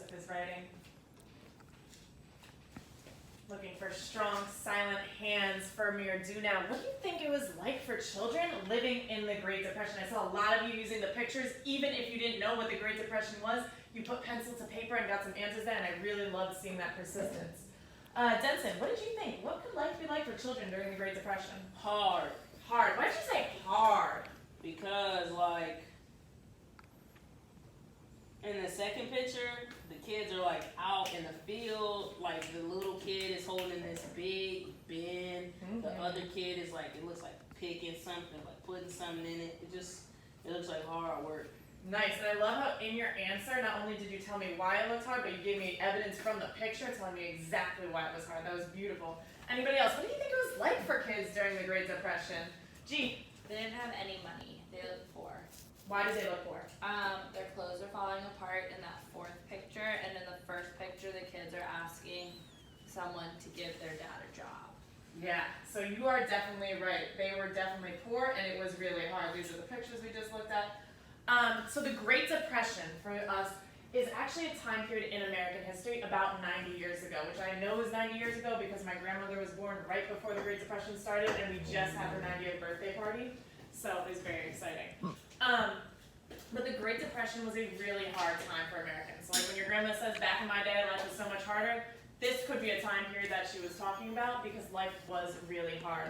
Joseph is writing. Looking for strong, silent hands for Mir Do Now. What do you think it was like for children living in the Great Depression? I saw a lot of you using the pictures. Even if you didn't know what the Great Depression was, you put pencil to paper and got some answers there, and I really loved seeing that persistence. Denson, what did you think? What could life be like for children during the Great Depression? Hard. Hard. Why did you say hard? Because, like, in the second picture, the kids are, like, out in the field. Like, the little kid is holding this big bin. Mm-hmm. The other kid is, like, it looks like picking something, like putting something in it. It looks like hard work. Nice, and I love how in your answer, not only did you tell me why it looked hard, but you gave me evidence from the picture telling me exactly why it was hard. That was beautiful. Anybody else? What do you think it was like for kids during the Great Depression? G. They didn't have any money. They looked poor. Why did they look poor? Their clothes are falling apart in that fourth picture, and in the first picture, the kids are asking someone to give their dad a job. Yeah, so you are definitely right. They were definitely poor, and it was really hard. These are the pictures we just looked at. So the Great Depression for us is actually a time period in American history about 90 years ago, which I know is 90 years ago because my grandmother was born right before the Great Depression started, and we just had her 90th birthday party, so it was very exciting. But the Great Depression was a really hard time for Americans. Like when your grandma says, back in my day, life was so much harder, this could be a time period that she was talking about because life was really hard.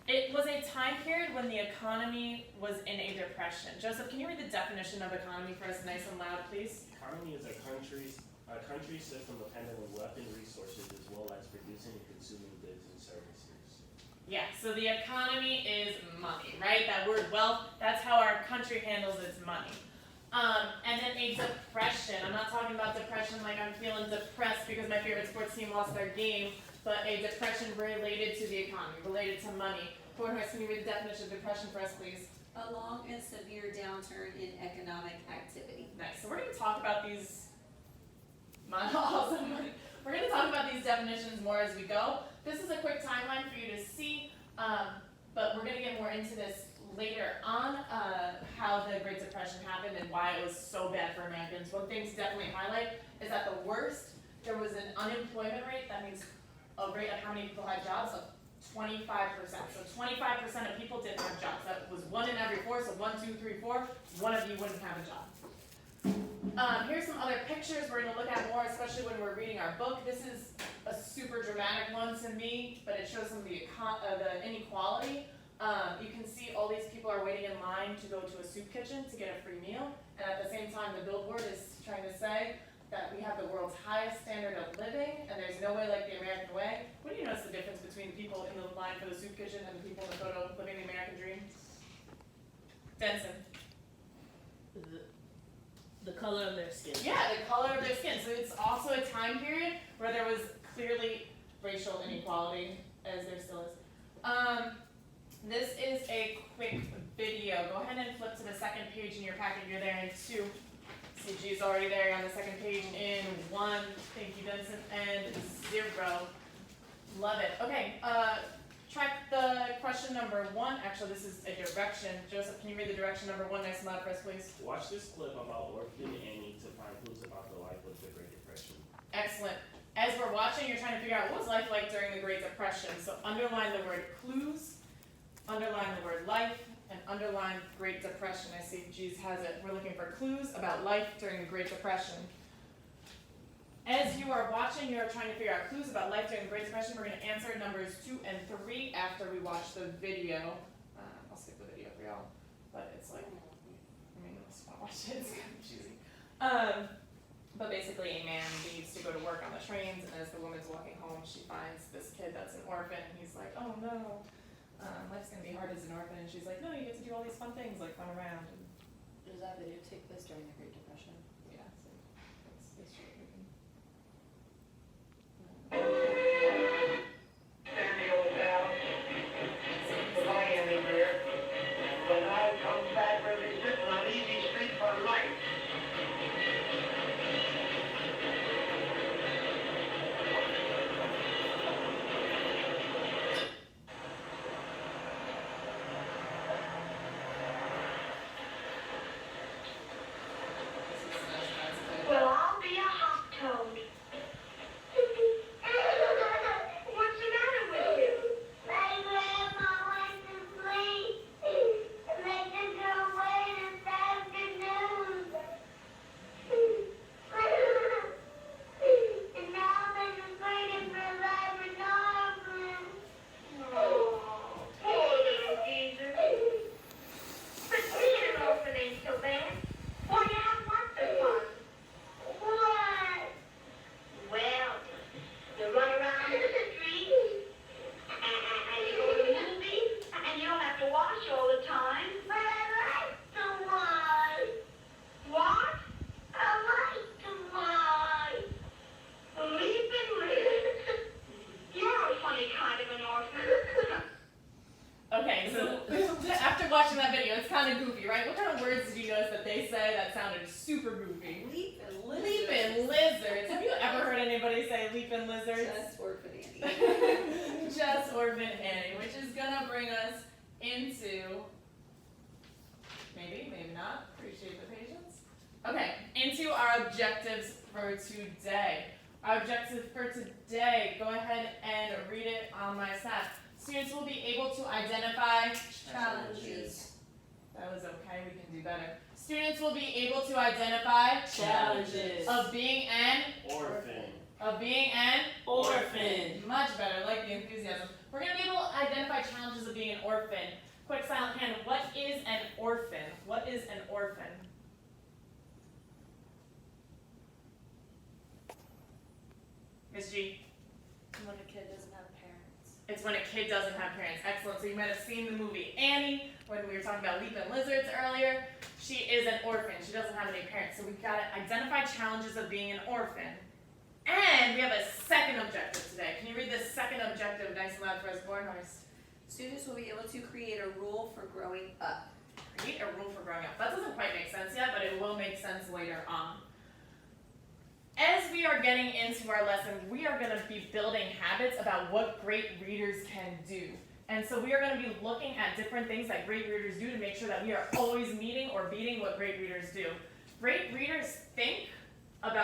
It was a time period when the economy was in a depression. Joseph, can you read the definition of economy for us nice and loud, please? Economy is a country system dependent on wealth and resources as well as producing and consuming goods and services. Yeah, so the economy is money, right? That word wealth, that's how our country handles its money. And then a depression. I'm not talking about depression like I'm feeling depressed because my favorite sports team lost their game, but a depression related to the economy, related to money. Jorge, can you read the definition of depression for us, please? A long and severe downturn in economic activity. Nice. So we're going to talk about these. Awesome. We're going to talk about these definitions more as we go. This is a quick timeline for you to see, but we're going to get more into this later on, how the Great Depression happened and why it was so bad for Americans. One thing to definitely highlight is at the worst, there was an unemployment rate, that means a rate of how many people had jobs, of 25%. So 25% of people didn't have jobs. That was 1 in every 4, so 1, 2, 3, 4, one of you wouldn't have a job. Here's some other pictures we're going to look at more, especially when we're reading our book. This is a super dramatic one to me, but it shows some of the inequality. You can see all these people are waiting in line to go to a soup kitchen to get a free meal, and at the same time the billboard is trying to say that we have the world's highest standard of living, and there's no way like the American way. What do you notice the difference between the people in the line for the soup kitchen and the people in the photo living the American dream? Denson. The color of their skin. Yeah, the color of their skin. So it's also a time period where there was clearly racial inequality, as there still is. This is a quick video. Go ahead and flip to the second page in your packet. You're there in 2. CG is already there on the second page in 1. Thank you, Vincent. And 0. Love it. Okay, track the question number 1. Actually, this is a direction. Joseph, can you read the direction number 1 nice and loud for us, please? Watch this clip about Orphan Annie to find clues about the life of the Great Depression. Excellent. As we're watching, you're trying to figure out what was life like during the Great Depression. So underline the word clues, underline the word life, and underline Great Depression. I see G's has it. We're looking for clues about life during the Great Depression. As you are watching, you are trying to figure out clues about life during the Great Depression. We're going to answer numbers 2 and 3 after we watch the video. I'll skip the video for y'all, but it's like, let's not watch it. It's kind of cheesy. But basically, a man needs to go to work on the trains, and as the woman's walking home, she finds this kid that's an orphan, and he's like, oh no, life's going to be hard as an orphan. And she's like, no, you get to do all these fun things, like fun around. And Does that video take place during the Great Depression? yeah, so it's true. Samuel down. Miami here. When I come back, we'll be sitting on easy street for life. say that sounded super goofy. Leaping lizards. Leaping lizards. Have you ever heard anybody say leaping lizards? Just Orphan Annie. Just Orphan Annie, which is gonna bring us into, maybe not, appreciate the patience. Okay, into our objectives for today. Our objective for today, go ahead and read it on my staff. Students will be able to identify Challenges. That was okay, we can do better. Students will be able to identify Challenges. of being an Orphan. Much better, like the enthusiasm. We're gonna be able to identify challenges of being an orphan. Quick silent hand, what is an orphan? What is an orphan? Miss G, When a kid doesn't have parents. it's when a kid doesn't have parents. Excellent, so you might have seen the movie Annie, when we were talking about leaping lizards earlier. She is an orphan, she doesn't have any parents. So we've gotta identify challenges of being an orphan. And we have a second objective today. Can you read this second objective nice and loud for us, Bornhorst? Students will be able to create a rule for growing up. Create a rule for growing up. That doesn't quite make sense yet, but it will make sense later on. As we are getting into our lesson, we are going to be building habits about what great readers can do. And so we are going to be looking at different things that great readers do to make sure that we are always meeting or beating what great readers do. Great readers think about